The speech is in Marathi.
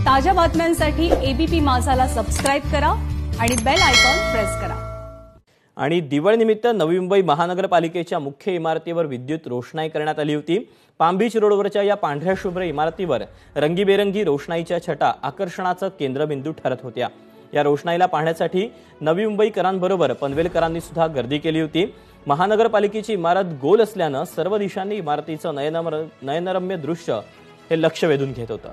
ताज्या बातम्यांसाठी एबीपी माझाला सबस्क्राइब करा आणि बेल आयकॉन प्रेस करा। आणि दिवाळीनिमित्त नवी मुंबई महानगरपालिकेच्या मुख्य इमारतीवर विद्युत रोषणाई करण्यात आली होती। पाम बीच रोडवरच्या या पांढऱ्या शुभ्र इमारतीवर रंगीबेरंगी रोषणाईच्या छटा आकर्षणाचं केंद्रबिंदू ठरत होत्या। या रोषणाईला पाहण्यासाठी नवी मुंबईकरांबरोबर पनवेलकरांनी सुद्धा गर्दी केली होती। महानगरपालिकेची इमारत गोल असल्याने सर्व दिशांनी इमारतीचं नयनरम्य दृश्य हे लक्ष वेधून घेत होतं।